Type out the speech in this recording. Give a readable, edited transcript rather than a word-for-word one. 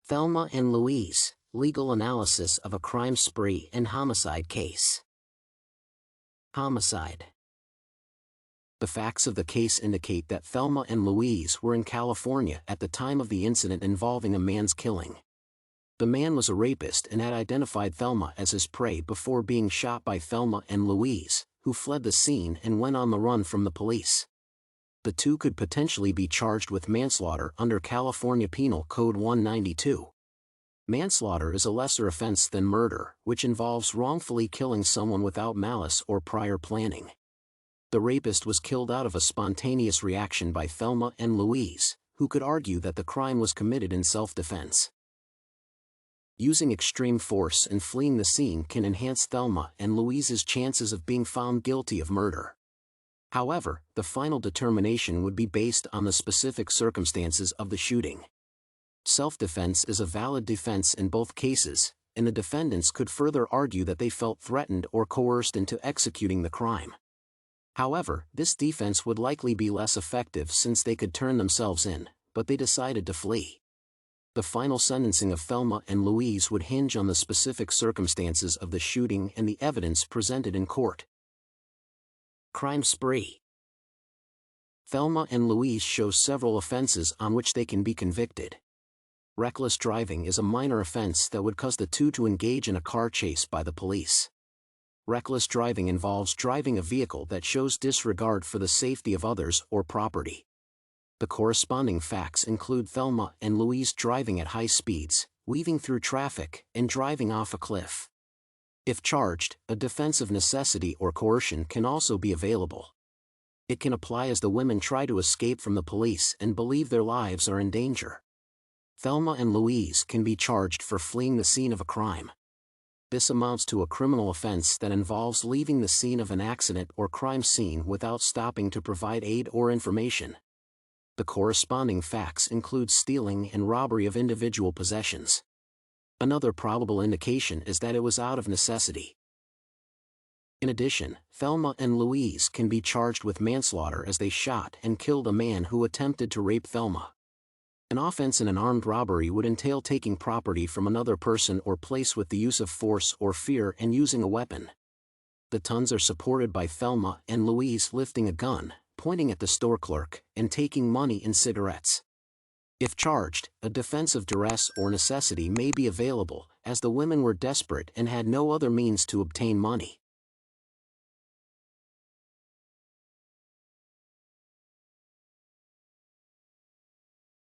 Thelma and Louise, legal analysis of a crime spree and homicide case. Homicide. The facts of the case indicate that Thelma and Louise were in California at the time of the incident involving a man's killing. The man was a rapist and had identified Thelma as his prey before being shot by Thelma and Louise, who fled the scene and went on the run from the police. The two could potentially be charged with manslaughter under California Penal Code 192. Manslaughter is a lesser offense than murder, which involves wrongfully killing someone without malice or prior planning. The rapist was killed out of a spontaneous reaction by Thelma and Louise, who could argue that the crime was committed in self-defense. Using extreme force and fleeing the scene can enhance Thelma and Louise's chances of being found guilty of murder. However, the final determination would be based on the specific circumstances of the shooting. Self-defense is a valid defense in both cases, and the defendants could further argue that they felt threatened or coerced into executing the crime. However, this defense would likely be less effective since they could turn themselves in, but they decided to flee. The final sentencing of Thelma and Louise would hinge on the specific circumstances of the shooting and the evidence presented in court. Crime spree. Thelma and Louise show several offenses on which they can be convicted. Reckless driving is a minor offense that would cause the two to engage in a car chase by the police. Reckless driving involves driving a vehicle that shows disregard for the safety of others or property. The corresponding facts include Thelma and Louise driving at high speeds, weaving through traffic, and driving off a cliff. If charged, a defense of necessity or coercion can also be available. It can apply as the women try to escape from the police and believe their lives are in danger. Thelma and Louise can be charged for fleeing the scene of a crime. This amounts to a criminal offense that involves leaving the scene of an accident or crime scene without stopping to provide aid or information. The corresponding facts include stealing and robbery of individual possessions. Another probable indication is that it was out of necessity. In addition, Thelma and Louise can be charged with manslaughter as they shot and killed a man who attempted to rape Thelma. An offense in an armed robbery would entail taking property from another person or place with the use of force or fear and using a weapon. The tons are supported by Thelma and Louise lifting a gun, pointing at the store clerk, and taking money and cigarettes. If charged, a defense of duress or necessity may be available, as the women were desperate and had no other means to obtain money.